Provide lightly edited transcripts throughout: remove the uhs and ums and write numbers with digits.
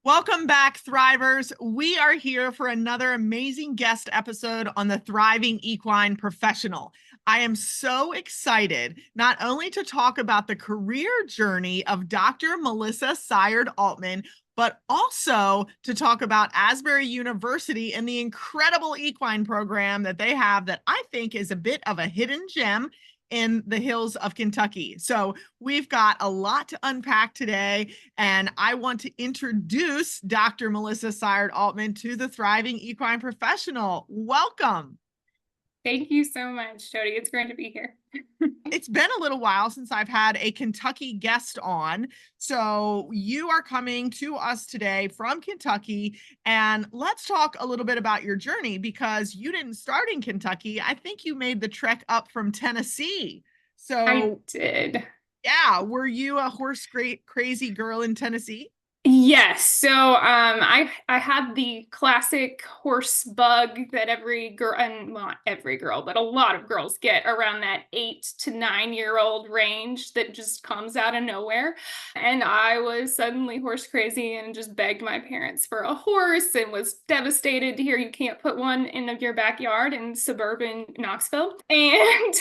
Welcome back, Thrivers. We are here for another amazing guest episode on the Thriving Equine Professional. I am so excited not only to talk about the career journey of Dr. Melissa Siard Altman, but also to talk about Asbury University and the incredible equine program that they have that I think is a bit of a hidden gem in the hills of Kentucky. So we've got a lot to unpack today, and I want to introduce Dr. Melissa Siard Altman to the Thriving Equine Professional. Welcome. Thank you so much, Jodi. It's great to be here. It's been a little while since I've had a Kentucky guest on. So you are coming to us today from Kentucky, and let's talk a little bit about your journey because you didn't start in Kentucky. I think you made the trek up from Tennessee. I did. Yeah, were you a horse crazy girl in Tennessee? Yes. So I had the classic horse bug that every girl, and not every girl, but a lot of girls get around that 8 to 9 year old range that just comes out of nowhere. And I was suddenly horse crazy and just begged my parents for a horse and was devastated to hear you can't put one in your backyard in suburban Knoxville. And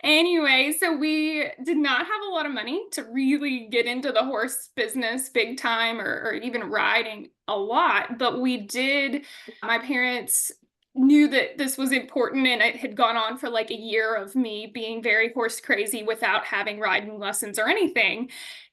anyway, so we did not have a lot of money to really get into the horse business big time or even riding a lot, but we did. My parents knew that this was important, and it had gone on for like a year of me being very horse crazy without having riding lessons or anything.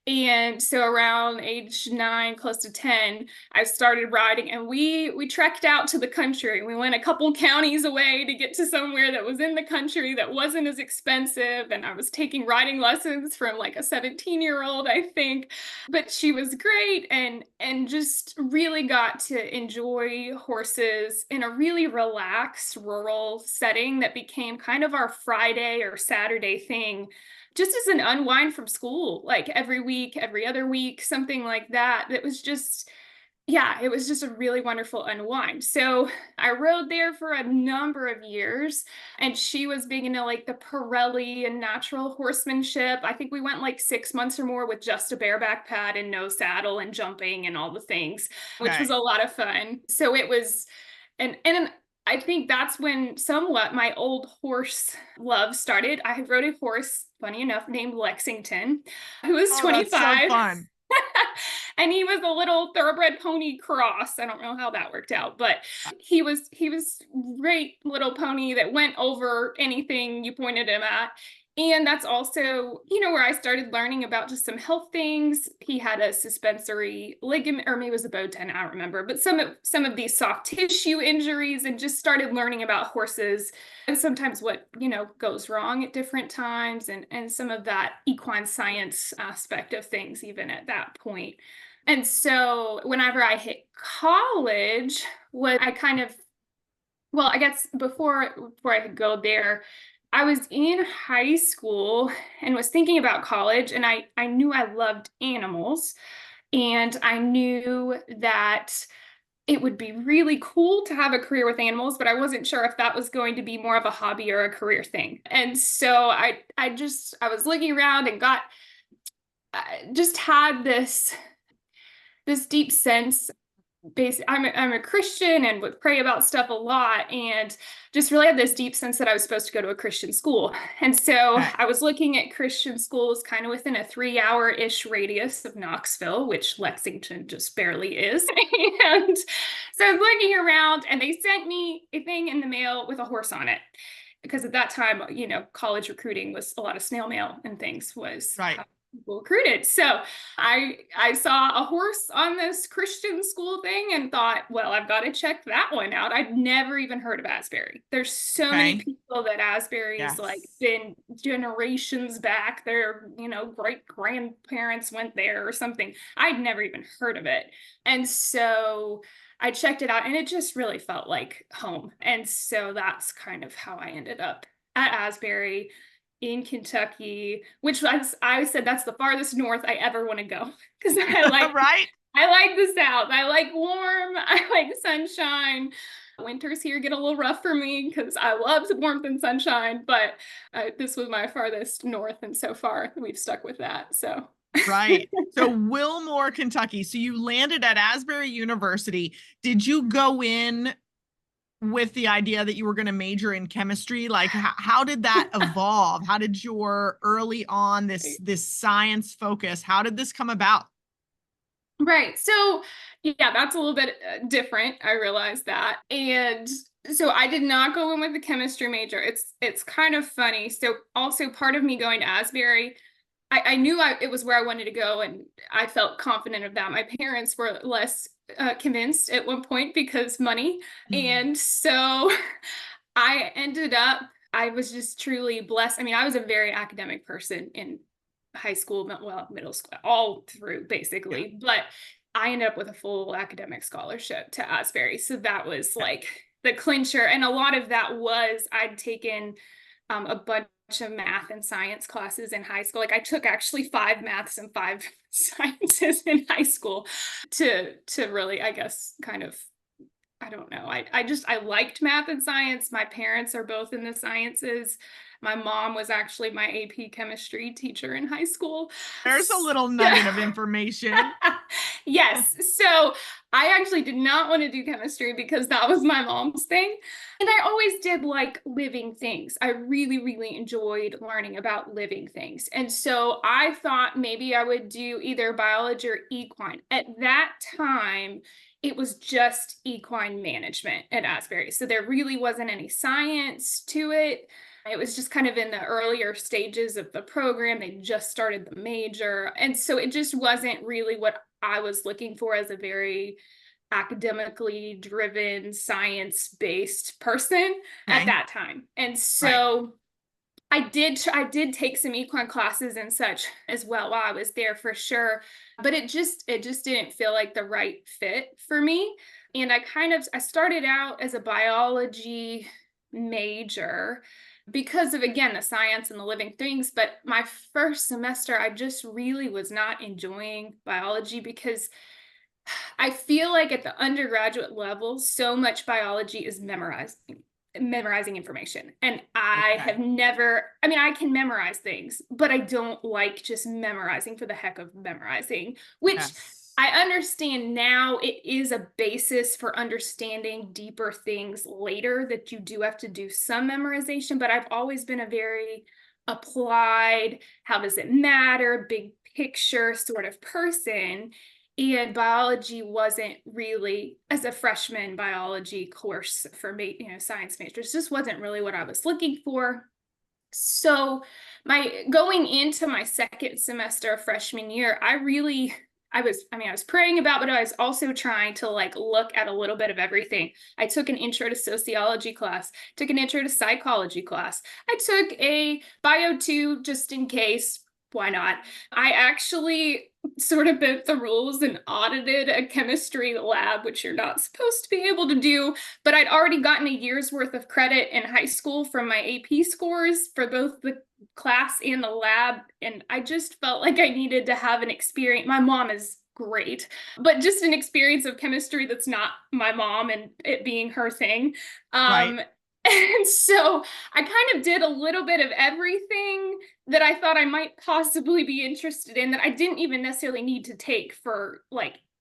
And so around age 9, close to 10, I started riding, and we trekked out to the country. We went a couple counties away to get to somewhere that was in the country that wasn't as expensive. And I was taking riding lessons from like a 17-year-old, I think. But she was great and just really got to enjoy horses in a really relaxed rural setting that became kind of our Friday or Saturday thing, just as an unwind from school, like every week, every other week, something like that. That was just, yeah, it was just a really wonderful unwind. So I rode there for a number of years, and she was big into like the Pirelli and natural horsemanship. I think we went like 6 months or more with just a bareback pad and no saddle and jumping and all the things, which was a lot of fun. So it was, and I think that's when somewhat my old horse love started. I had rode a horse, funny enough, named Lexington, who was 25. That's so fun. And he was a little thoroughbred pony cross. I don't know how that worked out, but he was great little pony that went over anything you pointed him at. And that's also, where I started learning about just some health things. He had a suspensory ligament, or maybe it was a bow tendon, I don't remember, but some of these soft tissue injuries, and just started learning about horses and sometimes what, goes wrong at different times, and some of that equine science aspect of things, even at that point. And so whenever I hit college, I guess before I could go there, I was in high school and was thinking about college, and I knew I loved animals, and I knew that it would be really cool to have a career with animals, but I wasn't sure if that was going to be more of a hobby or a career thing. And so I was looking around and just had this deep sense. I'm a Christian and would pray about stuff a lot, and just really had this deep sense that I was supposed to go to a Christian school. And so I was looking at Christian schools kind of within a 3-hour-ish radius of Knoxville, which Lexington just barely is. And so I was looking around, and they sent me a thing in the mail with a horse on it. Because at that time, college recruiting was a lot of snail mail and things was right. How people recruited. So I saw a horse on this Christian school thing and thought, well, I've got to check that one out. I'd never even heard of Asbury. There's so many people that Asbury's like been generations back. Their, great grandparents went there or something. I'd never even heard of it. And so I checked it out, and it just really felt like home. And so that's kind of how I ended up at Asbury in Kentucky, which I said that's the farthest north I ever want to go, because I like right. I like the South. I like warm. I like sunshine. Winters here get a little rough for me because I love warmth and sunshine, but this was my farthest north, and so far we've stuck with that. So Right. So Wilmore, Kentucky. So you landed at Asbury University. Did you go in with the idea that you were going to major in chemistry? Like how did that evolve? How did your early on this science focus, how did this come about? Right. So, yeah, that's a little bit different. I realized that. And so I did not go in with the chemistry major. It's kind of funny. So also part of me going to Asbury, I knew it was where I wanted to go, and I felt confident of that. My parents were less convinced at one point because money. And so I ended up, I was just truly blessed. I mean, I was a very academic person in high school, well, middle school, all through basically, but I ended up with a full academic scholarship to Asbury. So that was like the clincher. And a lot of that was I'd taken a bunch of math and science classes in high school. Like I took actually 5 maths and 5 sciences in high school to really, I guess, kind of, I don't know. I liked math and science. My parents are both in the sciences. My mom was actually my AP chemistry teacher in high school. There's a little nugget of information. Yes. So I actually did not want to do chemistry because that was my mom's thing. And I always did like living things. I really, really enjoyed learning about living things. And so I thought maybe I would do either biology or equine. At that time, it was just equine management at Asbury. So there really wasn't any science to it. It was just kind of in the earlier stages of the program. They just started the major. And so it just wasn't really what I was looking for as a very academically driven, science-based person at that time. And so I did take some equine classes and such as well while I was there for sure, but it just didn't feel like the right fit for me. And I started out as a biology major because of, again, the science and the living things. But my first semester, I just really was not enjoying biology because I feel like at the undergraduate level, so much biology is memorizing information. And I have never, I mean, I can memorize things, but I don't like just memorizing for the heck of memorizing, which I understand now it is a basis for understanding deeper things later, that you do have to do some memorization, but I've always been a very applied, how does it matter, big picture sort of person. And biology wasn't really, as a freshman biology course for me, science majors, just wasn't really what I was looking for. So going into my second semester of freshman year, I was praying about, but I was also trying to look at a little bit of everything. I took an intro to sociology class, took an intro to psychology class. I took a bio 2 just in case. Why not? I actually sort of bent the rules and audited a chemistry lab, which you're not supposed to be able to do, but I'd already gotten a year's worth of credit in high school from my AP scores for both the class and the lab, and I just felt like I needed to have an experience. My mom is great, but just an experience of chemistry that's not my mom and it being her thing. And so I kind of did a little bit of everything that I thought I might possibly be interested in that I didn't even necessarily need to take for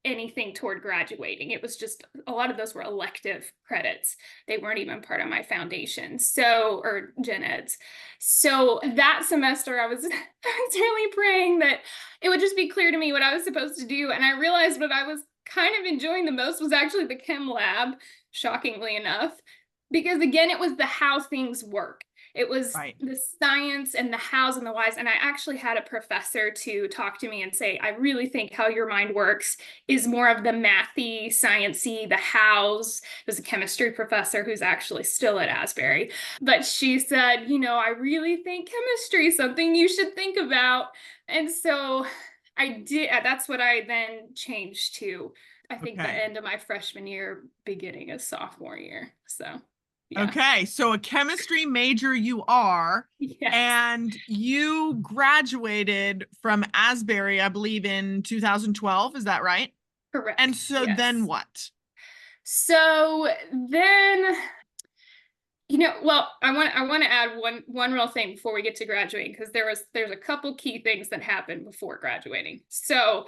anything toward graduating. It was just, a lot of those were elective credits. They weren't even part of my foundation. Or gen eds. So that semester I was really praying that it would just be clear to me what I was supposed to do. And I realized what I was kind of enjoying the most was actually the chem lab, shockingly enough. Because again, it was the how things work. It was the science and the hows and the whys. And I actually had a professor to talk to me and say, I really think how your mind works is more of the mathy, sciencey, the hows. It was a chemistry professor who's actually still at Asbury. But she said, I really think chemistry is something you should think about. And so I did. That's what I then changed to, I think, the end of my freshman year, beginning of sophomore year. So. Yeah. Okay, so a chemistry major you are, and you graduated from Asbury, I believe, in 2012. Is that right? Correct. And so then what? So then Well, I want to add one real thing before we get to graduating, because there's a couple key things that happened before graduating. So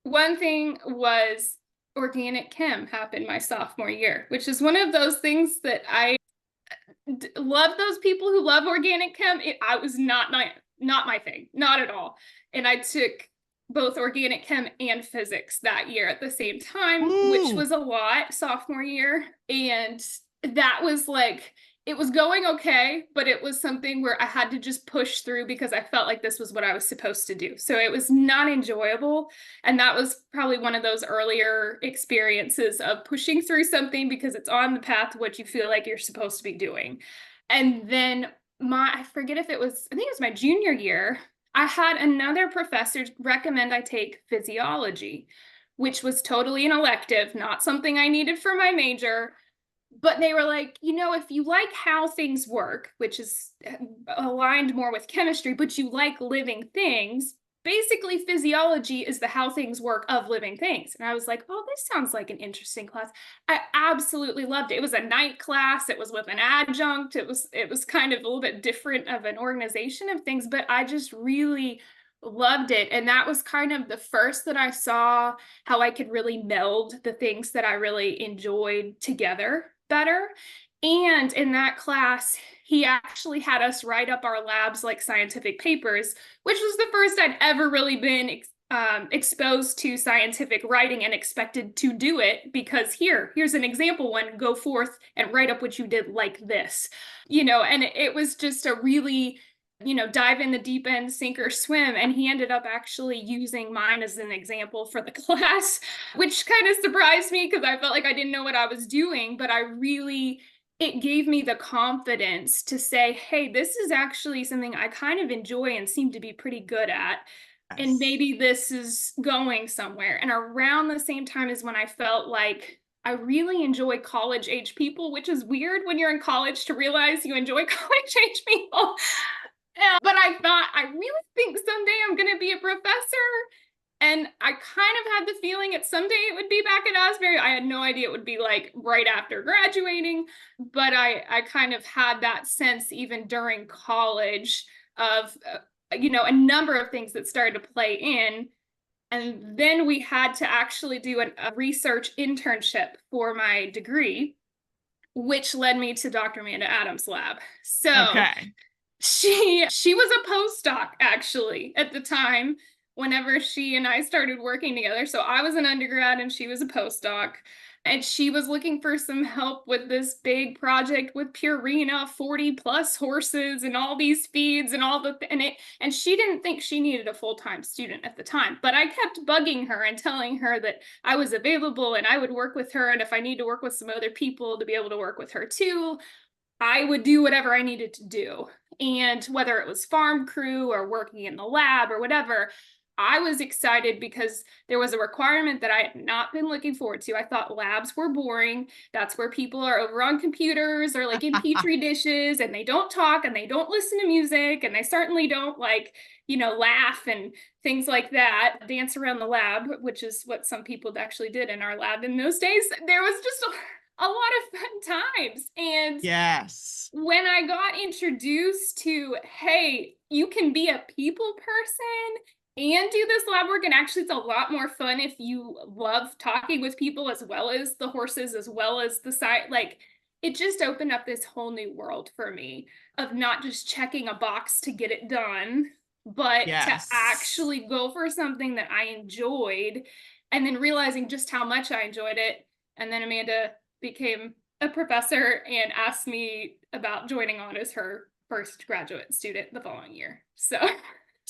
one thing was organic chem happened my sophomore year, which is one of those things that I love. Those people who love organic chem, I was not my thing, not at all. And I took both organic chem and physics that year at the same time, which was a lot sophomore year. And that was like, it was going okay, but it was something where I had to just push through because I felt like this was what I was supposed to do. So it was not enjoyable. And that was probably one of those earlier experiences of pushing through something because it's on the path of what you feel like you're supposed to be doing. And then I think it was my junior year, I had another professor recommend I take physiology, which was totally an elective, not something I needed for my major. But they were like, if you like how things work, which is aligned more with chemistry, but you like living things, basically physiology is the how things work of living things. And I was like, oh, this sounds like an interesting class. I absolutely loved it. It was a night class. It was with an adjunct. It was kind of a little bit different of an organization of things, but I just really loved it. And that was kind of the first that I saw how I could really meld the things that I really enjoyed together better. And in that class, he actually had us write up our labs like scientific papers, which was the first I'd ever really been exposed to scientific writing and expected to do it, because here's an example one, go forth and write up what you did like this, and it was just a really, dive in the deep end, sink or swim. And he ended up actually using mine as an example for the class, which kind of surprised me because I felt like I didn't know what I was doing, but it gave me the confidence to say, hey, this is actually something I kind of enjoy and seem to be pretty good at. Yes. And maybe this is going somewhere. And around the same time is when I felt like I really enjoy college age people, which is weird when you're in college to realize you enjoy college age people. But I thought, I really think someday I'm going to be a professor. And I kind of had the feeling that someday it would be back at Asbury. I had no idea it would be like right after graduating, but I kind of had that sense even during college of, a number of things that started to play in. And then we had to actually do a research internship for my degree, which led me to Dr. Amanda Adams' lab. So okay. She was a postdoc actually at the time whenever she and I started working together. So I was an undergrad and she was a postdoc, and she was looking for some help with this big project with Purina, 40 plus horses and all these feeds and and she didn't think she needed a full-time student at the time, but I kept bugging her and telling her that I was available and I would work with her. And if I need to work with some other people to be able to work with her too, I would do whatever I needed to do. And whether it was farm crew or working in the lab or whatever, I was excited because there was a requirement that I had not been looking forward to. I thought labs were boring. That's where people are over on computers or like in petri dishes, and they don't talk and they don't listen to music, and they certainly don't laugh and things like that, dance around the lab, which is what some people actually did in our lab in those days. There was just a lot of fun times. And yes, when I got introduced to, hey, you can be a people person and do this lab work, and actually it's a lot more fun if you love talking with people as well as the horses, as well as the site, like it just opened up this whole new world for me of not just checking a box to get it done, but to actually go for something that I enjoyed, and then realizing just how much I enjoyed it. And then Amanda became a professor and asked me about joining on as her first graduate student the following year.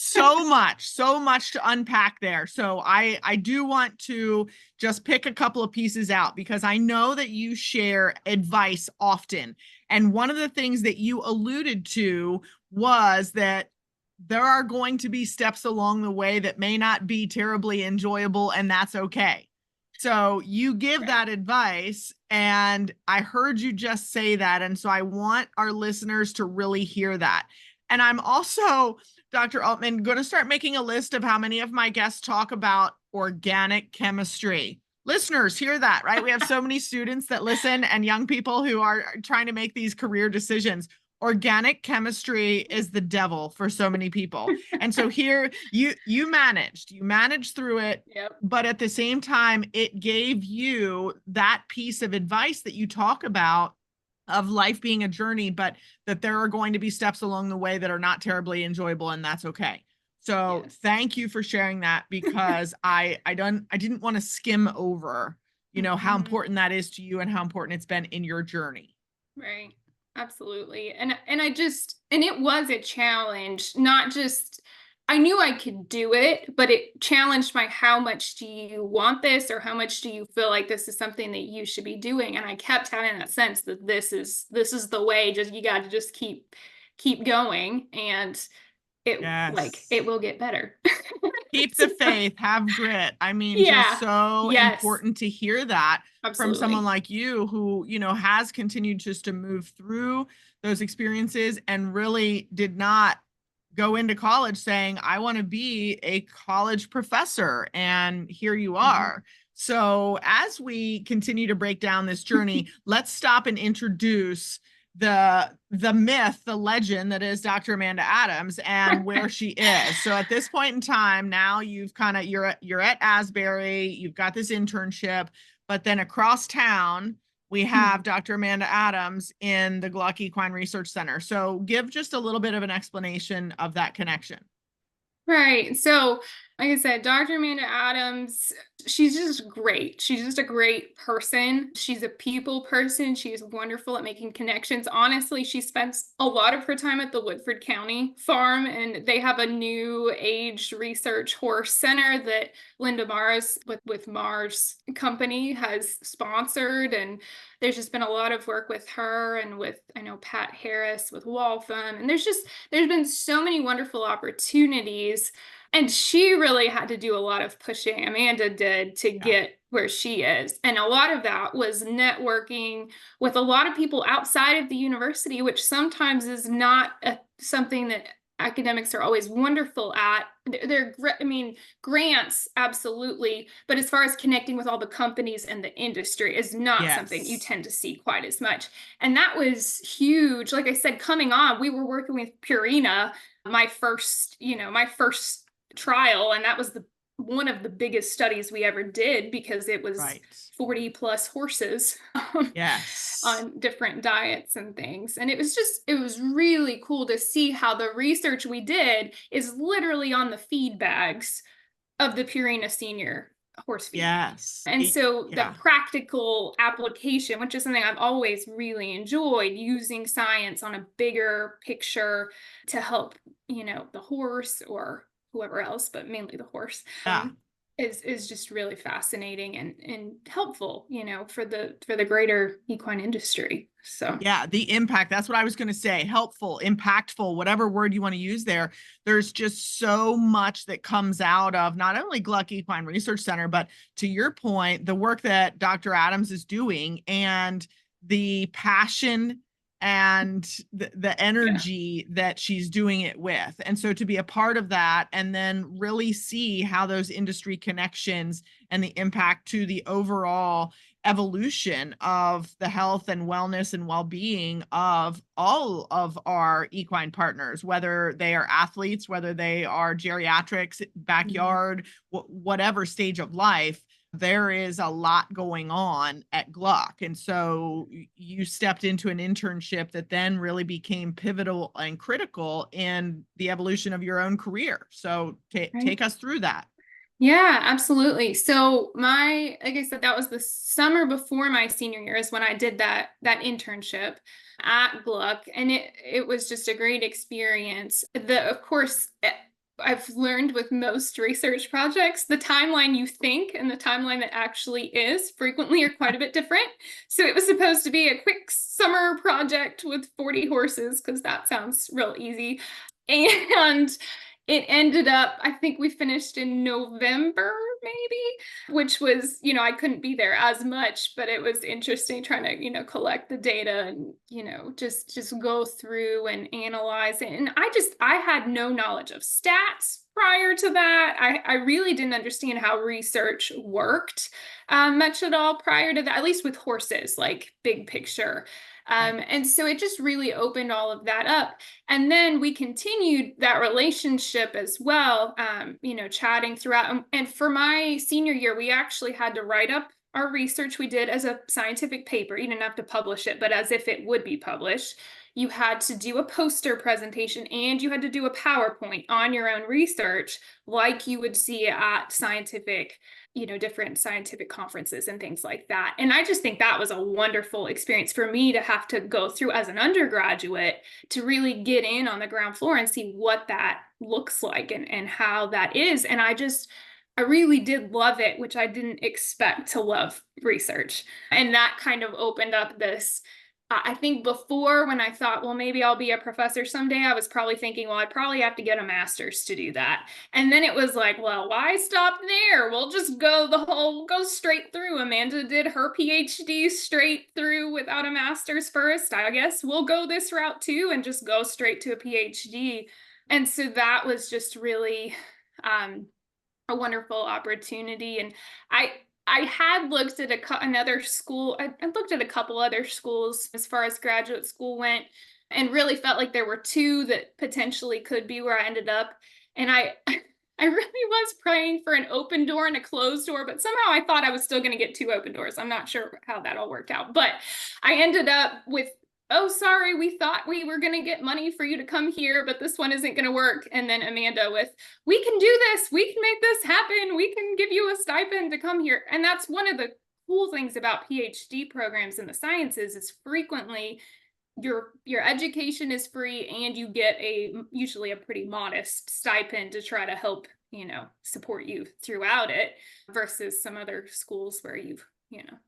So much to unpack there. So I do want to just pick a couple of pieces out, because I know that you share advice often. And one of the things that you alluded to was that there are going to be steps along the way that may not be terribly enjoyable, and that's okay. So you give that advice, and I heard you just say that. And so I want our listeners to really hear that. And I'm also, Dr. Altman, going to start making a list of how many of my guests talk about organic chemistry. listeners, hear that, right? We have so many students that listen and young people who are trying to make these career decisions. Organic chemistry is the devil for so many people. And so here you managed through it, Yep. but at the same time, it gave you that piece of advice that you talk about of life being a journey, but that there are going to be steps along the way that are not terribly enjoyable, and that's okay. So Yes. thank you for sharing that, because I didn't want to skim over, how important that is to you and how important it's been in your journey. Right. Absolutely. And it was a challenge, not just I knew I could do it, but it challenged my how much do you want this, or how much do you feel like this is something that you should be doing? And I kept having that sense that this is the way, just you got to just keep going, and it Yes. will get better. Keep the faith, have grit. I mean, just Yeah. so Yes. important to hear that from someone Absolutely. like you who, has continued just to move through those experiences and really did not go into college saying, I want to be a college professor. And here you Mhm. are. So as we continue to break down this journey, let's stop and introduce the myth, the legend that is Dr. Amanda Adams and where she is. So at this point in time, now you're at Asbury, you've got this internship, but then across town, we have Dr. Amanda Adams in the Gluck Equine Research Center. So give just a little bit of an explanation of that connection. Right. So, like I said, Dr. Amanda Adams, she's just great. She's just a great person. She's a people person. She's wonderful at making connections. Honestly, she spends a lot of her time at the Woodford County farm, and they have a new age research horse center that Linda Mars with Mars Company has sponsored. And there's just been a lot of work with her and with, I know, Pat Harris with Waltham. And there's been so many wonderful opportunities, and she really had to do a lot of pushing, Amanda did, to Yeah. get where she is. And a lot of that was networking with a lot of people outside of the university, which sometimes is not something that academics are always wonderful at. I mean, grants, absolutely. But as far as connecting with all the companies and the industry is not something you Yes. tend to see quite as much. And that was huge. Like I said, coming on, we were working with Purina, my first trial, and that was one of the biggest studies we ever did, because it was Right. 40 plus horses Yes. on different diets and things. And it was really cool to see how the research we did is literally on the feed bags of the Purina Senior horse feed. Yes. And so the Yeah. practical application, which is something I've always really enjoyed, using science on a bigger picture to help, the horse or whoever else, but mainly the horse, Yeah. is just really fascinating and helpful, for the greater equine industry. So Yeah, the impact. That's what I was going to say. Helpful, impactful, whatever word you want to use there. There's just so much that comes out of not only Gluck Equine Research Center, but to your point, the work that Dr. Adams is doing and the passion and the yeah. energy that she's doing it with. And so to be a part of that and then really see how those industry connections and the impact to the overall evolution of the health and wellness and well-being of all of our equine partners, whether they are athletes, whether they are geriatrics, Mhm. backyard, whatever stage of life, there is a lot going on at Gluck. And so you stepped into an internship that then really became pivotal and critical in the evolution of your own career. So Right. take us through that. Yeah, absolutely. So like I said, that was the summer before my senior year is when I did that internship at Gluck, and it was just a great experience. Of course, I've learned with most research projects, the timeline you think and the timeline that actually is frequently are quite a bit different. So it was supposed to be a quick summer project with 40 horses, because that sounds real easy. And it ended up, I think we finished in November, maybe, which was, I couldn't be there as much, but it was interesting trying to, collect the data and, just go through and analyze it. And I had no knowledge of stats prior to that. I really didn't understand how research worked much at all prior to that, at least with horses, like big picture. And so it just really opened all of that up. And then we continued that relationship as well, chatting throughout. And for my senior year, we actually had to write up our research we did as a scientific paper. You didn't have to publish it, but as if it would be published. You had to do a poster presentation and you had to do a PowerPoint on your own research, like you would see at scientific, different scientific conferences and things like that. And I just think that was a wonderful experience for me to have to go through as an undergraduate to really get in on the ground floor and see what that looks like and how that is. And I really did love it, which I didn't expect to love research. And that kind of opened up this. I think before, when I thought, well, maybe I'll be a professor someday, I was probably thinking, well, I'd probably have to get a master's to do that. And then it was like, well, why stop there? We'll just go straight through. Amanda did her PhD straight through without a master's first. I guess we'll go this route too and just go straight to a PhD. And so that was just really a wonderful opportunity. And I had looked at another school. I looked at a couple other schools as far as graduate school went, and really felt like there were two that potentially could be where I ended up. And I really was praying for an open door and a closed door, but somehow I thought I was still going to get two open doors. I'm not sure how that all worked out, but I ended up with, oh, sorry, we thought we were going to get money for you to come here, but this one isn't going to work. And then Amanda with, we can do this. We can make this happen. We can give you a stipend to come here. And that's one of the cool things about PhD programs in the sciences is frequently your education is free and you get usually a pretty modest stipend to try to help, support you throughout it versus some other schools where you've,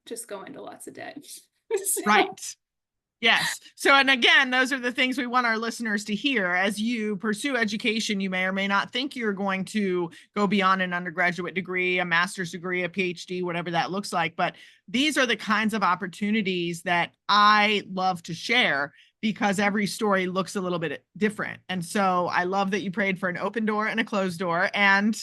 just go into lots of debt. So. Right. Yes. So, and again, those are the things we want our listeners to hear. As you pursue education, you may or may not think you're going to go beyond an undergraduate degree, a master's degree, a PhD, whatever that looks like. But these are the kinds of opportunities that I love to share because every story looks a little bit different. And so I love that you prayed for an open door and a closed door. And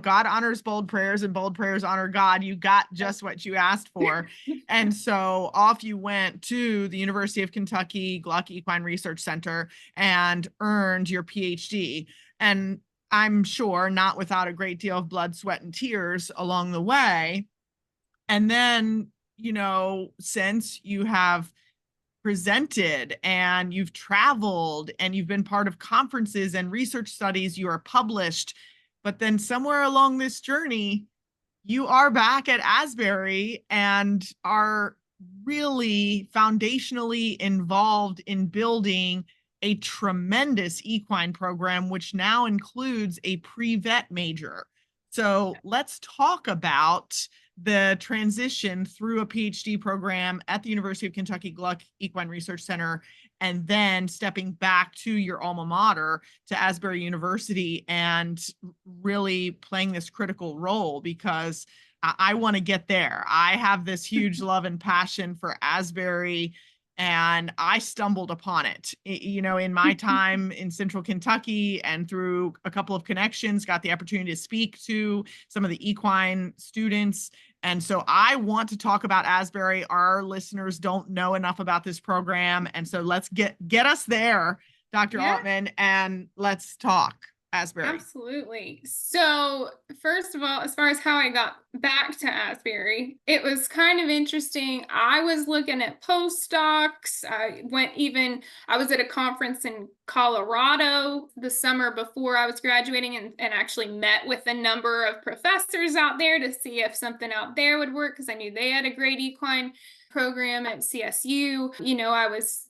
God honors bold prayers and bold prayers honor God. You got just what you asked for. And so off you went to the University of Kentucky Gluck Equine Research Center and earned your PhD. And I'm sure not without a great deal of blood, sweat, and tears along the way. And then, since you have presented and you've traveled and you've been part of conferences and research studies, you are published. But then somewhere along this journey, you are back at Asbury and are really foundationally involved in building a tremendous equine program, which now includes a pre-vet major. So let's talk about the transition through a PhD program at the University of Kentucky Gluck Equine Research Center, and then stepping back to your alma mater, to Asbury University, and really playing this critical role because I want to get there. I have this huge love and passion for Asbury, and I stumbled upon it, in my time in Central Kentucky, and through a couple of connections, got the opportunity to speak to some of the equine students. And so I want to talk about Asbury. Our listeners don't know enough about this program. And so let's get us there, Dr. Altman, and let's talk Asbury. Absolutely. So first of all, as far as how I got back to Asbury, it was kind of interesting. I was looking at postdocs. I was at a conference in Colorado the summer before I was graduating and actually met with a number of professors out there to see if something out there would work because I knew they had a great equine program at CSU. I was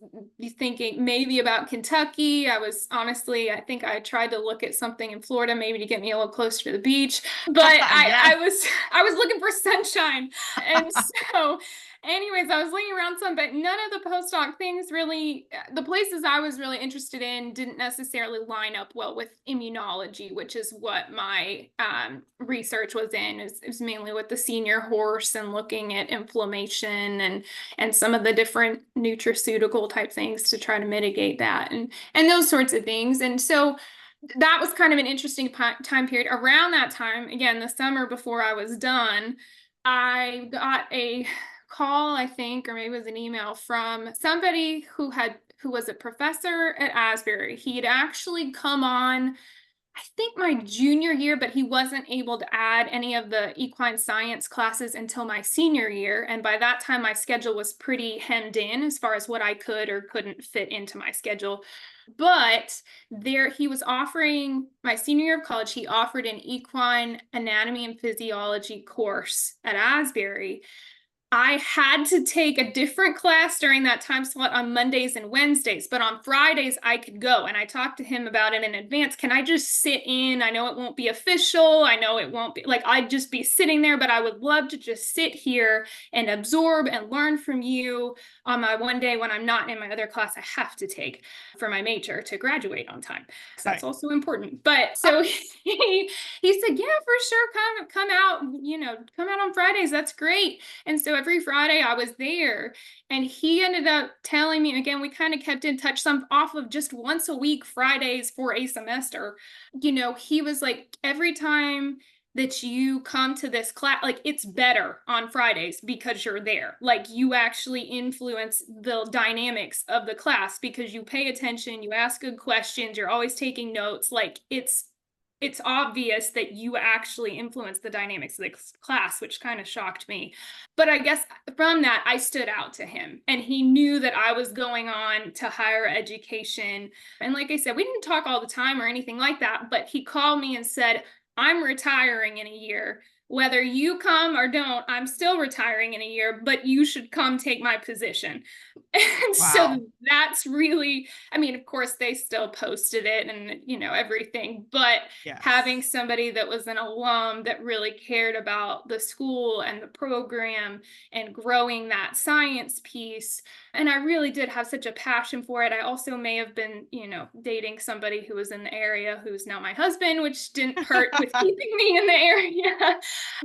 thinking maybe about Kentucky. I think I tried to look at something in Florida, maybe to get me a little closer to the beach, but I was looking for sunshine. And so anyways, I was looking around some, but none of the postdoc things really, the places I was really interested in didn't necessarily line up well with immunology, which is what my research was in. It was mainly with the senior horse and looking at inflammation and some of the different nutraceutical type things to try to mitigate that and those sorts of things. And so that was kind of an interesting time period. Around that time, again, the summer before I was done, I got a call, I think, or maybe it was an email from somebody who was a professor at Asbury. He had actually come on, I think, my junior year, but he wasn't able to add any of the equine science classes until my senior year. And by that time, my schedule was pretty hemmed in as far as what I could or couldn't fit into my schedule. But there, he was offering, my senior year of college, he offered an equine anatomy and physiology course at Asbury. I had to take a different class during that time slot on Mondays and Wednesdays, but on Fridays I could go. And I talked to him about it in advance. Can I just sit in? I know it won't be official. I know it won't be like, I'd just be sitting there, but I would love to just sit here and absorb and learn from you on my one day when I'm not in my other class I have to take for my major to graduate on time. So that's also important. But so he said, yeah, for sure. Come out, come out on Fridays. That's great. And so every Friday I was there, and he ended up telling me, again, we kind of kept in touch some off of just once a week, Fridays for a semester. He was like, every time that you come to this class, like, it's better on Fridays because you're there. Like, you actually influence the dynamics of the class because you pay attention, you ask good questions, you're always taking notes. Like, it's obvious that you actually influence the dynamics of the class, which kind of shocked me. But I guess from that, I stood out to him, and he knew that I was going on to higher education. And like I said, we didn't talk all the time or anything like that, but he called me and said, I'm retiring in a year. Whether you come or don't, I'm still retiring in a year, but you should come take my position. And Wow. So that's really, I mean, of course, they still posted it and, everything, but Yes. having somebody that was an alum that really cared about the school and the program and growing that science piece. And I really did have such a passion for it. I also may have been, dating somebody who was in the area who's now my husband, which didn't hurt with keeping me in the area.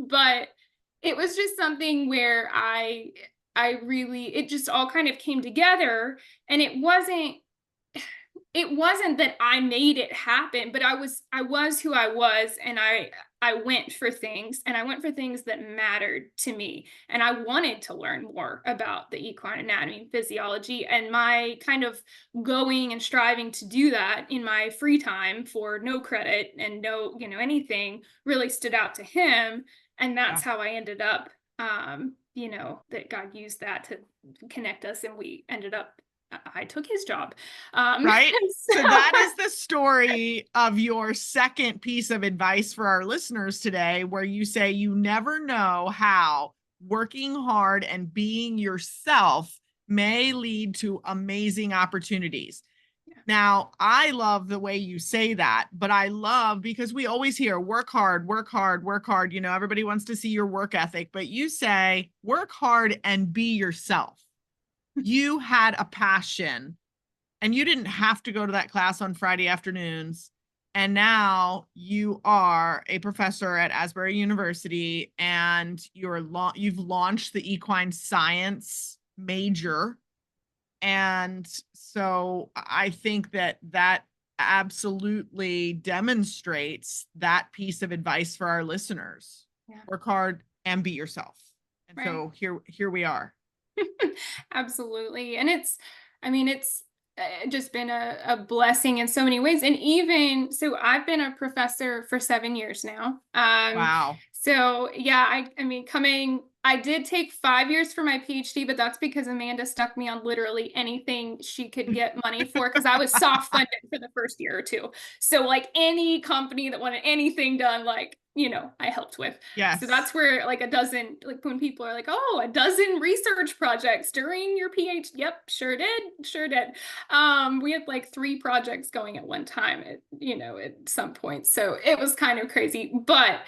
But it was just something where it just all kind of came together, and it wasn't that I made it happen, but I was who I was, and I went for things, and I went for things that mattered to me, and I wanted to learn more about the equine anatomy and physiology, and my kind of going and striving to do that in my free time for no credit and no, anything really stood out to him, and that's how I ended up, that God used that to connect us, and we ended up, I took his job. Right. So that is the story of your second piece of advice for our listeners today, where you say you never know how working hard and being yourself may lead to amazing opportunities. Yeah. Now, I love the way you say that, but I love, because we always hear work hard, work hard, work hard. Everybody wants to see your work ethic, but you say work hard and be yourself. You had a passion, and you didn't have to go to that class on Friday afternoons. And now you are a professor at Asbury University, and you've launched the equine science major. And so I think that absolutely demonstrates that piece of advice for our listeners. Yeah. Work hard and be yourself. And right. So here we are. Absolutely. And it's just been a blessing in so many ways. And even so, I've been a professor for 7 years now. Wow. So yeah, I did take 5 years for my PhD, but that's because Amanda stuck me on literally anything she could get money for, because I was soft funded for the first year or two. So like any company that wanted anything done, like, I helped with. Yes. So that's where like a dozen, like when people are like, oh, a dozen research projects during your PhD. Yep, sure did. We had like 3 projects going at one time at some point. So it was kind of crazy, but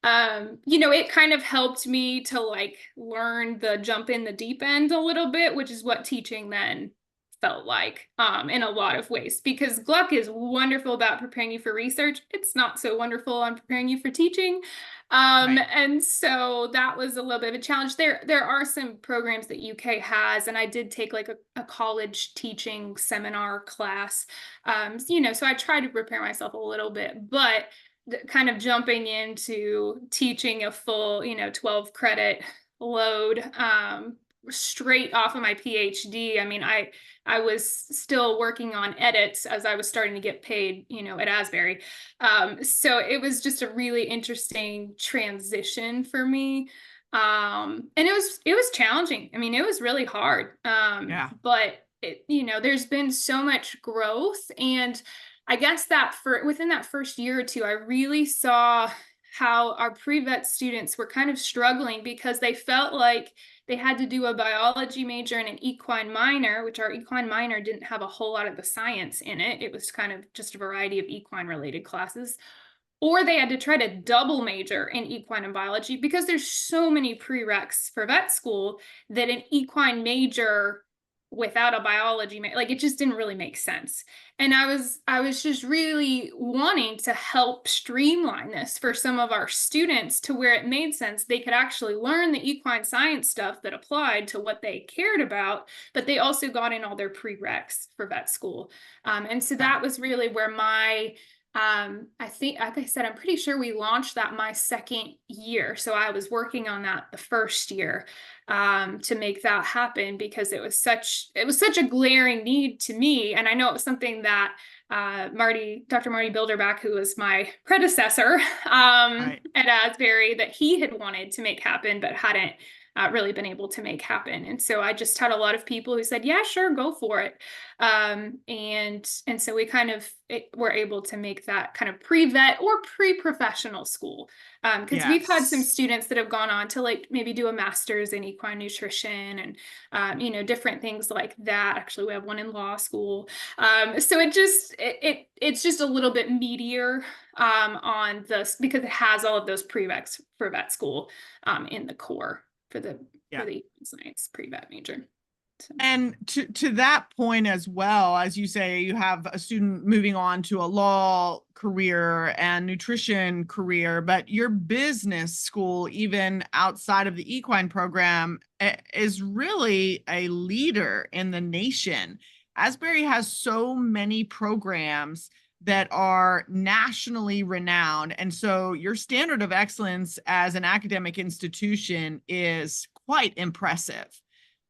it kind of helped me to like learn the jump in the deep end a little bit, which is what teaching then felt like, in a lot of ways, because Gluck is wonderful about preparing you for research. It's not so wonderful on preparing you for teaching. Right. And so that was a little bit of a challenge. There are some programs that UK has, and I did take like a college teaching seminar class. So I tried to prepare myself a little bit, but kind of jumping into teaching a full, 12 credit load, straight off of my PhD. I mean, I was still working on edits as I was starting to get paid, at Asbury. So it was just a really interesting transition for me. And it was challenging. I mean, it was really hard. Yeah. But there's been so much growth, and I guess that within that first year or two, I really saw how our pre-vet students were kind of struggling because they felt like they had to do a biology major and an equine minor, which our equine minor didn't have a whole lot of the science in it. It was kind of just a variety of equine related classes. Or they had to try to double major in equine and biology because there's so many prereqs for vet school that an equine major without a biology major, like, it just didn't really make sense. And I was just really wanting to help streamline this for some of our students to where it made sense. They could actually learn the equine science stuff that applied to what they cared about, but they also got in all their prereqs for vet school. And so that was really where I think, like I said, I'm pretty sure we launched that my second year. So I was working on that the first year, to make that happen, because it was such a glaring need to me. And I know it was something that Dr. Marty Bilderback, who was my predecessor at Asbury, that he had wanted to make happen, but hadn't really been able to make happen. And so I just had a lot of people who said, yeah, sure, go for it. And so we kind of were able to make that kind of pre-vet or pre-professional school. Because we've had some students that have gone on to like maybe do a master's in equine nutrition and, different things like that. Actually, we have one in law school. So it's just a little bit meatier on this, because it has all of those prereqs for vet school in the core for the science pre-vet major. So. And to that point as well, as you say, you have a student moving on to a law career and nutrition career, but your business school, even outside of the equine program, is really a leader in the nation. Asbury has so many programs that are nationally renowned. And so your standard of excellence as an academic institution is quite impressive.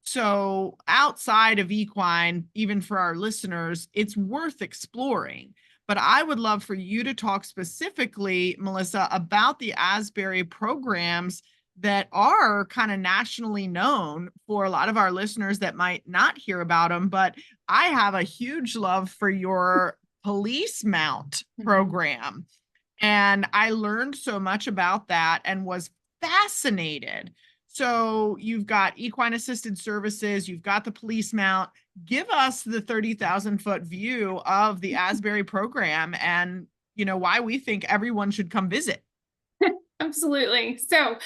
So outside of equine, even for our listeners, it's worth exploring. But I would love for you to talk specifically, Melissa, about the Asbury programs that are kind of nationally known for a lot of our listeners that might not hear about them. But I have a huge love for your police mount program. And I learned so much about that and was fascinated. So you've got equine-assisted services, you've got the police mount. Give us the 30,000-foot view of the Asbury program and, why we think everyone should come visit. Absolutely. So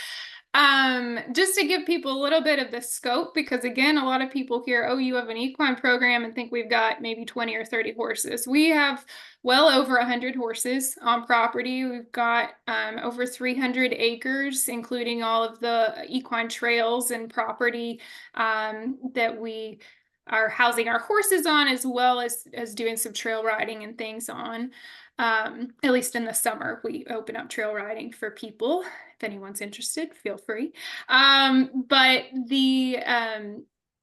just to give people a little bit of the scope, because again, a lot of people hear, oh, you have an equine program, and think we've got maybe 20 or 30 horses. We have well over 100 horses on property. We've got over 300 acres, including all of the equine trails and property that we are housing our horses on, as well as doing some trail riding and things on. At least in the summer, we open up trail riding for people. If anyone's interested, feel free. But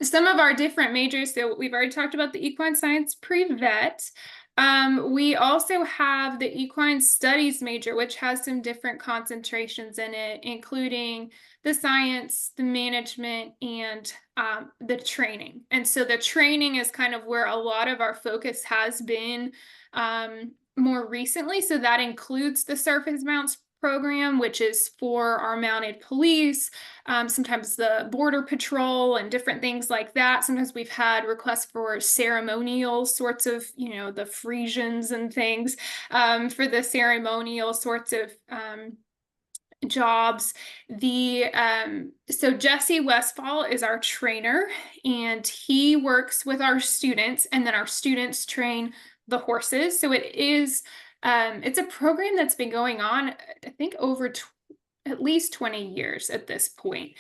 some of our different majors, so we've already talked about the equine science pre-vet. We also have the equine studies major, which has some different concentrations in it, including the science, the management, and the training. And so the training is kind of where a lot of our focus has been more recently. So that includes the surface mounts program, which is for our mounted police, sometimes the border patrol and different things like that. Sometimes we've had requests for ceremonial sorts of, the Frisians and things for the ceremonial sorts of jobs. So Jesse Westfall is our trainer, and he works with our students, and then our students train the horses. So it's a program that's been going on, I think, over at least 20 years at this point.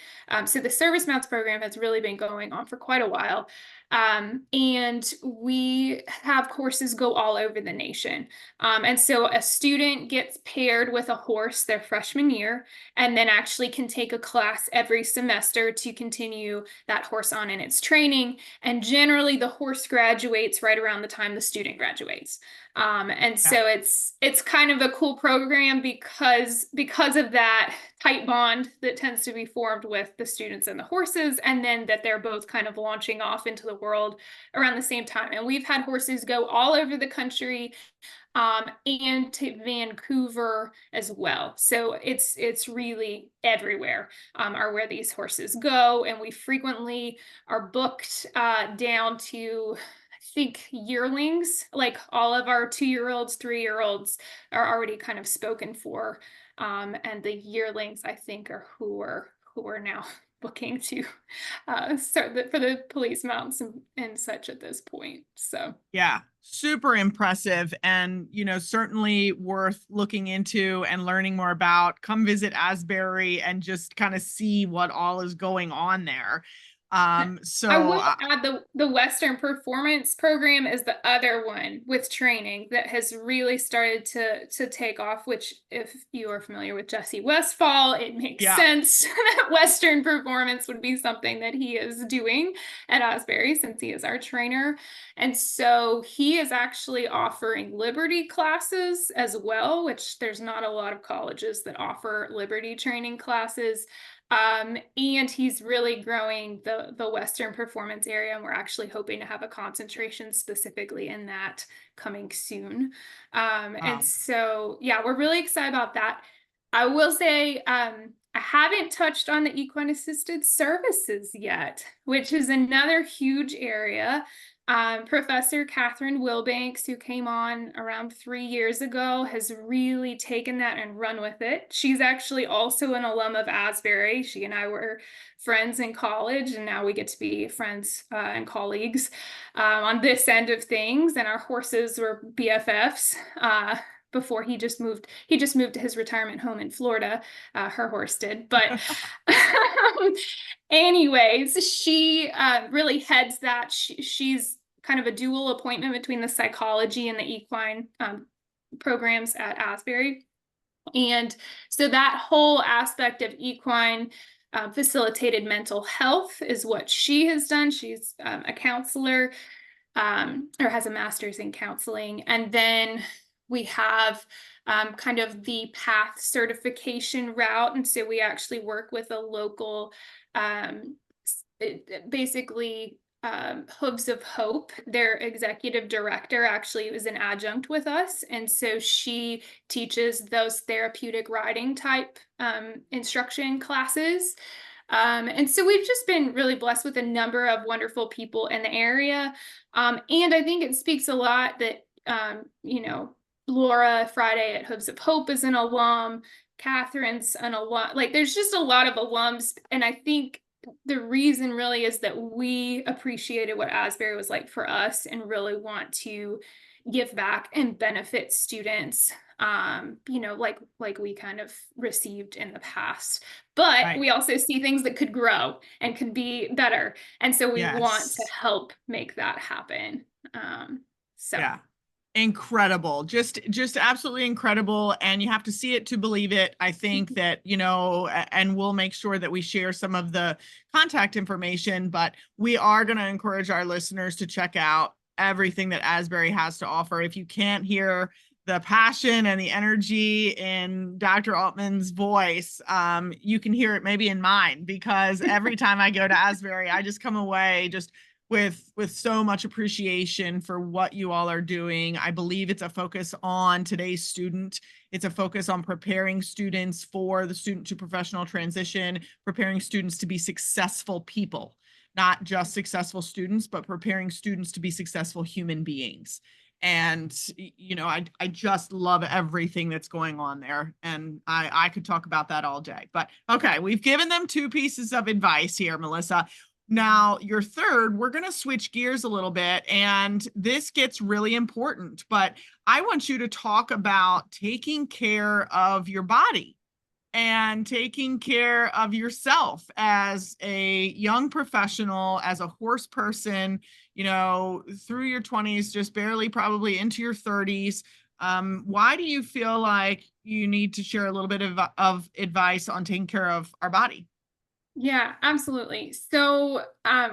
So the service mounts program has really been going on for quite a while. And we have horses go all over the nation. And so a student gets paired with a horse their freshman year, and then actually can take a class every semester to continue that horse on in its training. And generally the horse graduates right around the time the student graduates. And so it's kind of a cool program because of that tight bond that tends to be formed with the students and the horses, and then that they're both kind of launching off into the world around the same time. And we've had horses go all over the country, and to Vancouver as well. So it's really everywhere, are where these horses go, and we frequently are booked down to, I think, yearlings. Like all of our 2-year-olds, 3-year-olds are already kind of spoken for, and the yearlings, I think, are who are now booking to start for the police mounts and such at this point. So yeah, super impressive, and certainly worth looking into and learning more about. Come visit Asbury and just kind of see what all is going on there. So I will add the Western Performance program is the other one with training that has really started to take off, which, if you are familiar with Jesse Westfall, it makes sense that Western Performance would be something that he is doing at Asbury, since he is our trainer. And so he is actually offering Liberty classes as well, which there's not a lot of colleges that offer Liberty training classes. And he's really growing the Western Performance area, and we're actually hoping to have a concentration specifically in that coming soon. And so, yeah, we're really excited about that. I will say, I haven't touched on the equine-assisted services yet, which is another huge area. Professor Catherine Wilbanks, who came on around 3 years ago, has really taken that and run with it. She's actually also an alum of Asbury. She and I were friends in college, and now we get to be friends and colleagues on this end of things. And our horses were BFFs. Before he just moved to his retirement home in Florida. Her horse did, but anyways, she really heads that. She's kind of a dual appointment between the psychology and the equine programs at Asbury. And so that whole aspect of equine facilitated mental health is what she has done. She's a counselor, or has a master's in counseling. And then we have kind of the PATH certification route. And so we actually work with a local, basically Hooves of Hope. Their executive director actually was an adjunct with us. And so she teaches those therapeutic riding type instruction classes. And so we've just been really blessed with a number of wonderful people in the area. And I think it speaks a lot that, Laura Friday at Hooves of Hope is an alum. Catherine's an alum. Like, there's just a lot of alums. And I think the reason really is that we appreciated what Asbury was like for us and really want to give back and benefit students, like we kind of received in the past. But we also see things that could grow and could be better. And so we want to help make that happen. Yeah. Incredible, just absolutely incredible. And you have to see it to believe it. I think that, and we'll make sure that we share some of the contact information, but we are going to encourage our listeners to check out everything that Asbury has to offer. If you can't hear the passion and the energy in Dr. Altman's voice, you can hear it maybe in mine, because every time I go to Asbury, I just come away just with so much appreciation for what you all are doing. I believe it's a focus on today's student. It's a focus on preparing students for the student to professional transition, preparing students to be successful people, not just successful students, but preparing students to be successful human beings. And, I just love everything that's going on there. And I could talk about that all day. But okay, we've given them 2 pieces of advice here, Melissa. Now, your third, we're going to switch gears a little bit, and this gets really important. But I want you to talk about taking care of your body and taking care of yourself as a young professional, as a horse person, through your 20s, just barely probably into your 30s. Why do you feel like you need to share a little bit of advice on taking care of our body? Yeah, absolutely. So,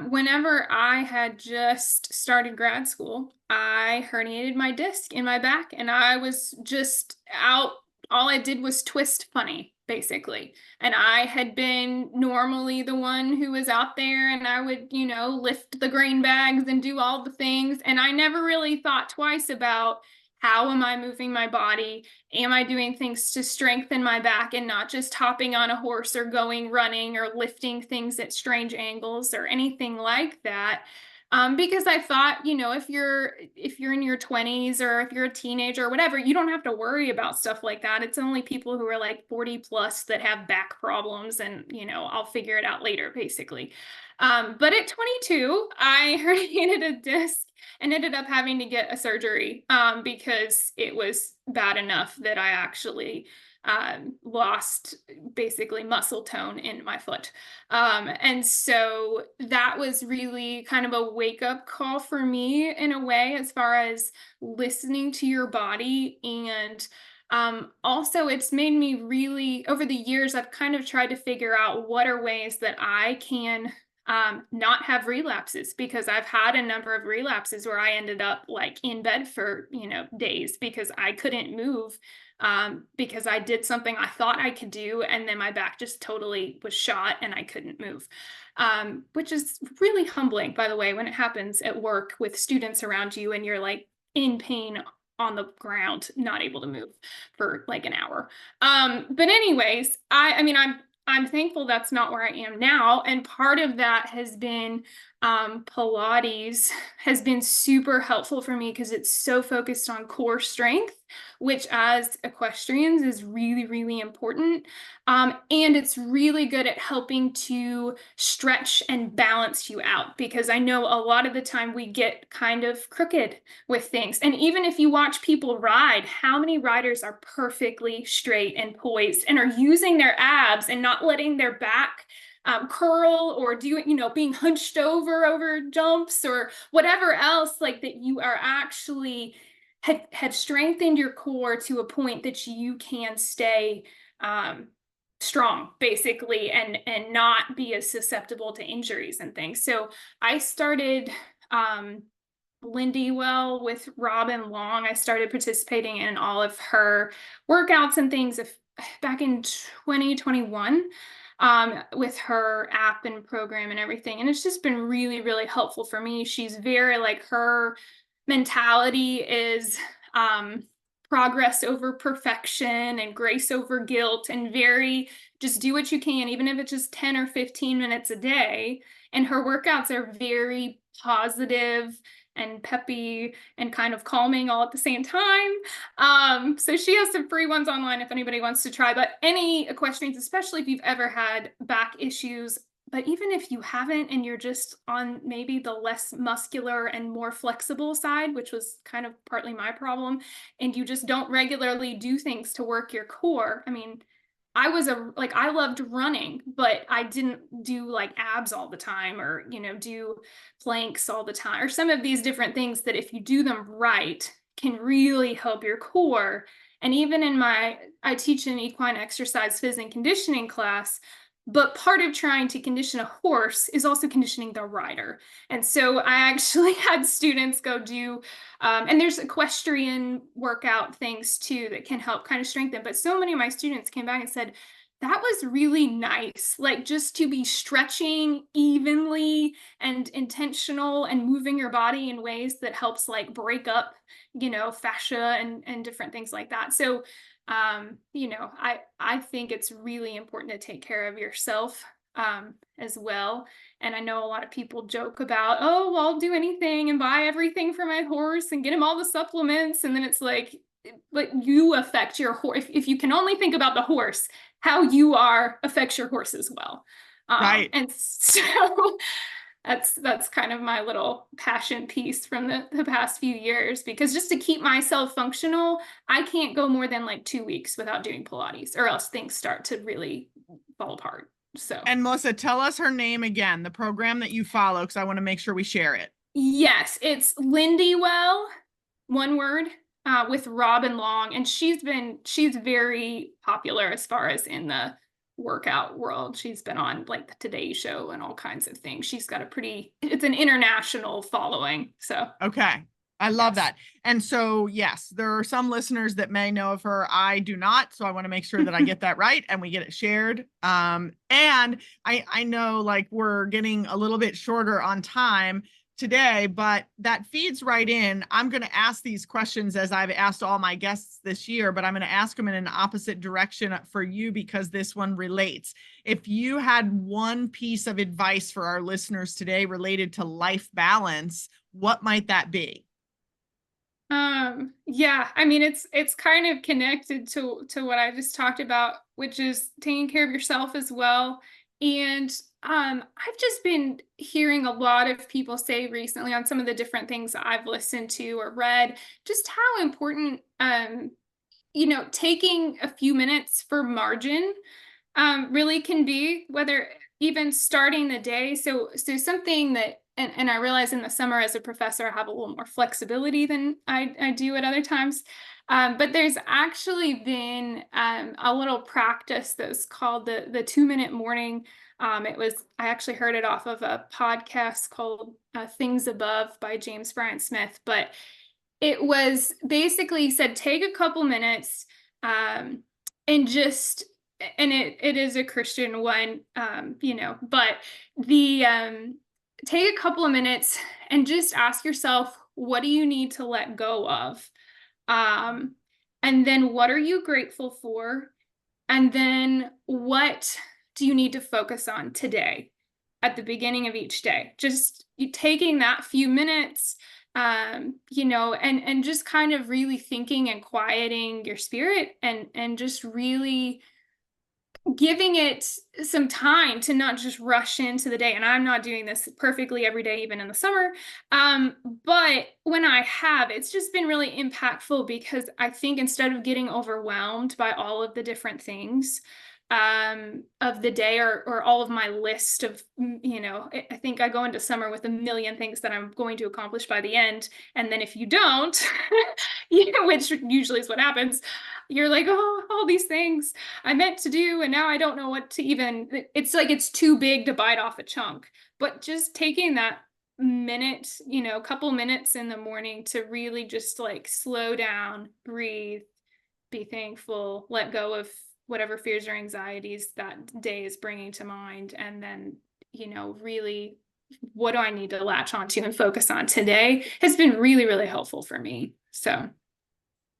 whenever I had just started grad school, I herniated my disc in my back and I was just out. All I did was twist funny, basically. And I had been normally the one who was out there and I would, lift the grain bags and do all the things. And I never really thought twice about how am I moving my body? Am I doing things to strengthen my back and not just hopping on a horse or going running or lifting things at strange angles or anything like that? Because I thought, if you're in your 20s or if you're a teenager or whatever, you don't have to worry about stuff like that. It's only people who are like 40 plus that have back problems, and I'll figure it out later, basically. But at 22, I herniated a disc and ended up having to get a surgery because it was bad enough that I actually lost basically muscle tone in my foot. And so that was really kind of a wake up call for me in a way, as far as listening to your body. And also, it's made me really, over the years, I've kind of tried to figure out what are ways that I can not have relapses, because I've had a number of relapses where I ended up like in bed for, days because I couldn't move, because I did something I thought I could do. And then my back just totally was shot and I couldn't move, which is really humbling, by the way, when it happens at work with students around you and you're like in pain on the ground, not able to move for like an hour. But anyways, I mean, I'm thankful that's not where I am now. And part of that has been Pilates has been super helpful for me because it's so focused on core strength, which as equestrians is really, really important. And it's really good at helping to stretch and balance you out, because I know a lot of the time we get kind of crooked with things. And even if you watch people ride, how many riders are perfectly straight and poised and are using their abs and not letting their back curl, or doing, being hunched over jumps or whatever else, like that you are actually have strengthened your core to a point that you can stay strong, basically, and not be as susceptible to injuries and things. So I started Lindy Well with Robin Long. I started participating in all of her workouts and things back in 2021, with her app and program and everything. And it's just been really, really helpful for me. She's very like, her mentality is progress over perfection and grace over guilt, and very just do what you can, even if it's just 10 or 15 minutes a day. And her workouts are very positive and peppy and kind of calming all at the same time. So she has some free ones online if anybody wants to try. But any equestrians, especially if you've ever had back issues, but even if you haven't and you're just on maybe the less muscular and more flexible side, which was kind of partly my problem, and you just don't regularly do things to work your core. I mean, I loved running, but I didn't do like abs all the time, or, do planks all the time, or some of these different things that if you do them right can really help your core. And even I teach an equine exercise phys and conditioning class, but part of trying to condition a horse is also conditioning the rider. And so I actually had students go do, and there's equestrian workout things too that can help kind of strengthen. But so many of my students came back and said, that was really nice, like just to be stretching evenly and intentional and moving your body in ways that helps like break up, fascia and different things like that. So I think it's really important to take care of yourself as well. And I know a lot of people joke about, oh, well, I'll do anything and buy everything for my horse and get him all the supplements. And then it's like, but you affect your horse. If you can only think about the horse, how you are affects your horse as well. Right. And so that's kind of my little passion piece from the past few years, because just to keep myself functional, I can't go more than like 2 weeks without doing Pilates, or else things start to really fall apart. So, And Melissa, tell us her name again, the program that you follow, because I want to make sure we share it. yes, it's Lindywell, one word, with Robin Long, and she's very popular as far as in the workout world. She's been on like the Today Show and all kinds of things. She's got it's an international following. So okay. I love yes. that. And so, yes, there are some listeners that may know of her. I do not. So I want to make sure that I get that right and we get it shared. And I know like we're getting a little bit shorter on time today, but that feeds right in. I'm going to ask these questions as I've asked all my guests this year, but I'm going to ask them in an opposite direction for you because this one relates. If you had one piece of advice for our listeners today related to life balance, what might that be? Yeah, I mean, it's kind of connected to what I just talked about, which is taking care of yourself as well. And I've just been hearing a lot of people say recently on some of the different things that I've listened to or read, just how important taking a few minutes for margin really can be, whether even starting the day. So something that, and I realize in the summer as a professor, I have a little more flexibility than I do at other times. But there's actually been a little practice that's called the 2-minute morning. I actually heard it off of a podcast called Things Above by James Bryan Smith, but it was basically said, take a couple minutes and just, and it is a Christian one, but take a couple of minutes and just ask yourself, what do you need to let go of? And then what are you grateful for? And then what do you need to focus on today at the beginning of each day? Just you taking that few minutes, and just kind of really thinking and quieting your spirit and just really giving it some time to not just rush into the day. And I'm not doing this perfectly every day, even in the summer. But when I have, it's just been really impactful, because I think instead of getting overwhelmed by all of the different things of the day, or all of my list of, I think I go into summer with a million things that I'm going to accomplish by the end. And then if you don't, which usually is what happens, you're like, oh, all these things I meant to do, and now I don't know what to even, it's like, it's too big to bite off a chunk. But just taking that minute, couple minutes in the morning to really just like slow down, breathe, be thankful, let go of whatever fears or anxieties that day is bringing to mind. And then, really, what do I need to latch onto and focus on today has been really, really helpful for me. So.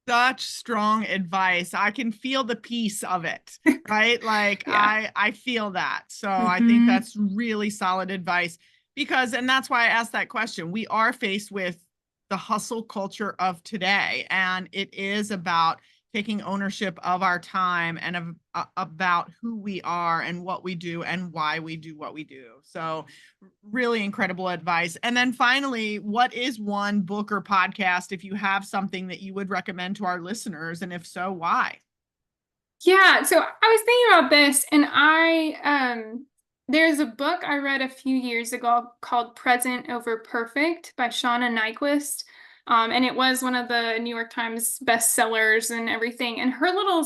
Such strong advice. I can feel the peace of it, right? Like Yeah. I feel that. So I think that's really solid advice and that's why I asked that question. We are faced with the hustle culture of today, and it is about taking ownership of our time and about who we are and what we do and why we do what we do. So really incredible advice. And then finally, what is one book or podcast, if you have something that you would recommend to our listeners? And if so, why? Yeah. So I was thinking about this, and there's a book I read a few years ago called Present Over Perfect by Shauna Nyquist. And it was one of the New York Times bestsellers and everything. And her little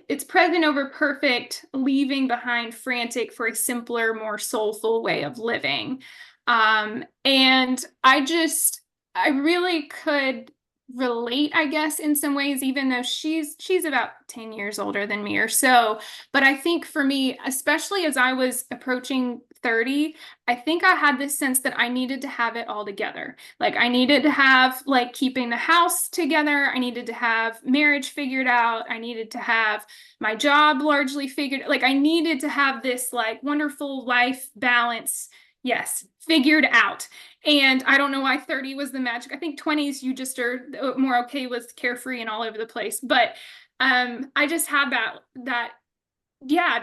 it's present over perfect, leaving behind frantic for a simpler, more soulful way of living. And I really could relate, I guess, in some ways, even though she's about 10 years older than me or so. But I think for me, especially as I was approaching 30, I think I had this sense that I needed to have it all together. Like I needed to have like keeping the house together. I needed to have marriage figured out. I needed to have my job largely figured. Like I needed to have this like wonderful life balance. Yes, figured out. And I don't know why 30 was the magic. I think 20s you just are more okay with carefree and all over the place. But I just had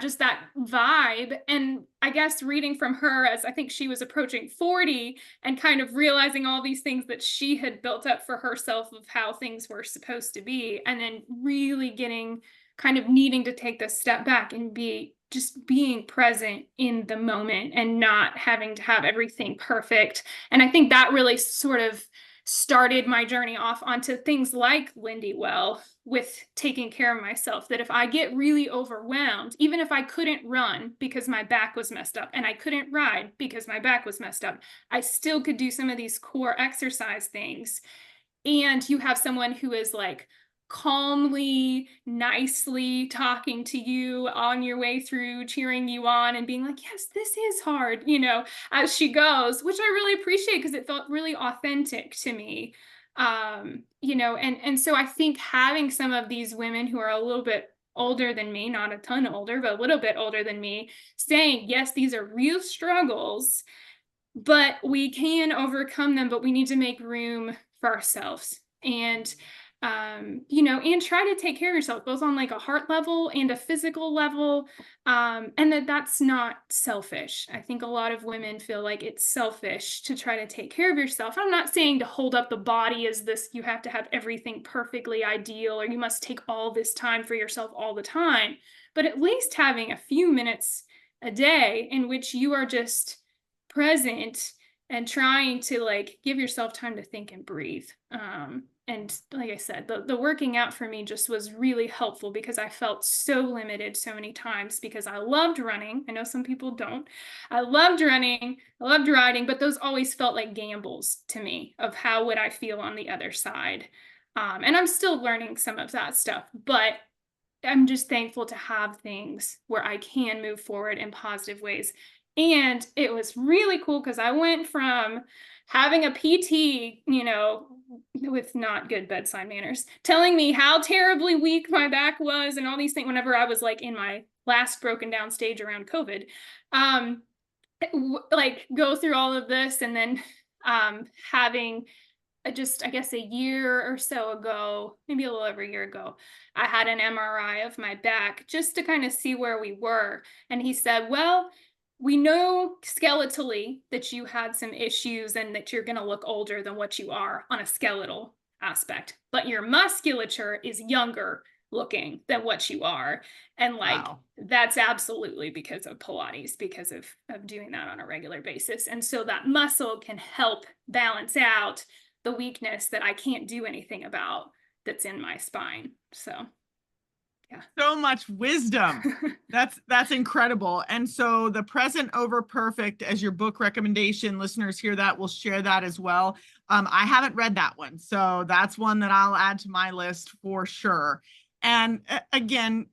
just that vibe. And I guess reading from her as I think she was approaching 40 and kind of realizing all these things that she had built up for herself of how things were supposed to be, and then really getting kind of needing to take this step back and being present in the moment and not having to have everything perfect. And I think that really sort of started my journey off onto things like Lindy Well, with taking care of myself, that if I get really overwhelmed, even if I couldn't run because my back was messed up and I couldn't ride because my back was messed up, I still could do some of these core exercise things. And you have someone who is like calmly, nicely talking to you on your way through, cheering you on and being like, yes, this is hard, as she goes, which I really appreciate because it felt really authentic to me. And so I think having some of these women who are a little bit older than me, not a ton older, but a little bit older than me, saying, yes, these are real struggles, but we can overcome them, but we need to make room for ourselves. And and try to take care of yourself, both on like a heart level and a physical level. And that's not selfish. I think a lot of women feel like it's selfish to try to take care of yourself. I'm not saying to hold up the body as this, you have to have everything perfectly ideal, or you must take all this time for yourself all the time, but at least having a few minutes a day in which you are just present and trying to like give yourself time to think and breathe. And like I said, the working out for me just was really helpful because I felt so limited so many times because I loved running. I know some people don't. I loved running, I loved riding, but those always felt like gambles to me of how would I feel on the other side. And I'm still learning some of that stuff, but I'm just thankful to have things where I can move forward in positive ways. And it was really cool because I went from having a PT, with not good bedside manners, telling me how terribly weak my back was and all these things whenever I was like in my last broken down stage around COVID. Like go through all of this and then having just, I guess, a year or so ago, maybe a little over a year ago, I had an MRI of my back just to kind of see where we were. And he said, well, we know skeletally that you had some issues and that you're going to look older than what you are on a skeletal aspect, but your musculature is younger looking than what you are. And like, wow, that's absolutely because of Pilates, because of doing that on a regular basis. And so that muscle can help balance out the weakness that I can't do anything about that's in my spine. So yeah. So much wisdom. That's incredible. And so the present over perfect as your book recommendation, listeners hear that, we'll share that as well. I haven't read that one, so that's one that I'll add to my list for sure. And again,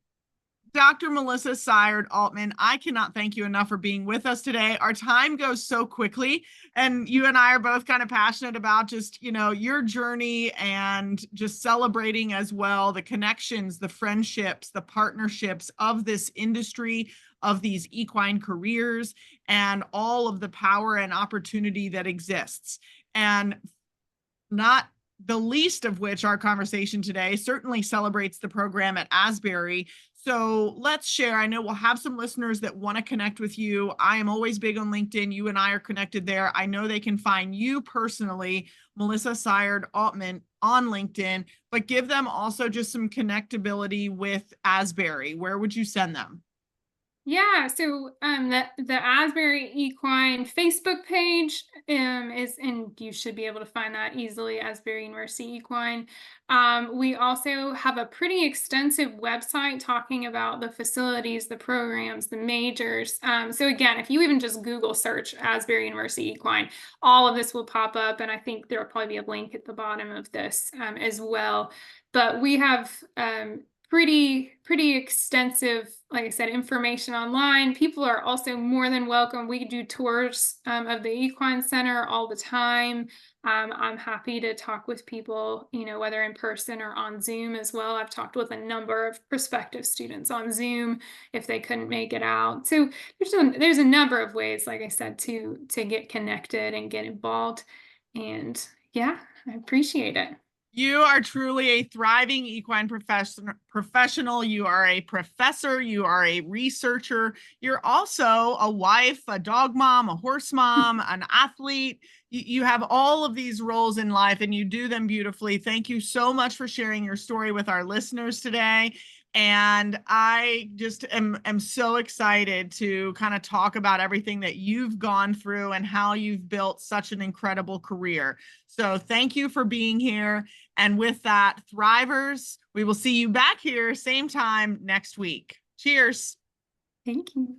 Dr. Melissa Siard Altman, I cannot thank you enough for being with us today. Our time goes so quickly, and you and I are both kind of passionate about just, your journey and just celebrating as well the connections, the friendships, the partnerships of this industry, of these equine careers, and all of the power and opportunity that exists. And not the least of which our conversation today certainly celebrates the program at Asbury. So let's share. I know we'll have some listeners that want to connect with you. I am always big on LinkedIn. You and I are connected there. I know they can find you personally, Melissa Siard Altman, on LinkedIn, but give them also just some connectability with Asbury. Where would you send them? Yeah, so the Asbury Equine Facebook page is, and you should be able to find that easily, Asbury University Equine. We also have a pretty extensive website talking about the facilities, the programs, the majors. So again, if you even just Google search Asbury University Equine, all of this will pop up, and I think there'll probably be a link at the bottom of this as well. But we have pretty extensive like I said, information online. People are also more than welcome. We do tours of the Equine Center all the time. I'm happy to talk with people, whether in person or on Zoom as well. I've talked with a number of prospective students on Zoom if they couldn't make it out. So there's a number of ways, like I said, to get connected and get involved. And yeah, I appreciate it. You are truly a thriving equine professional. You are a professor. You are a researcher. You're also a wife, a dog mom, a horse mom, an athlete. You have all of these roles in life and you do them beautifully. Thank you so much for sharing your story with our listeners today. And I just am so excited to kind of talk about everything that you've gone through and how you've built such an incredible career. So thank you for being here. And with that, Thrivers, we will see you back here same time next week. Cheers. Thank you.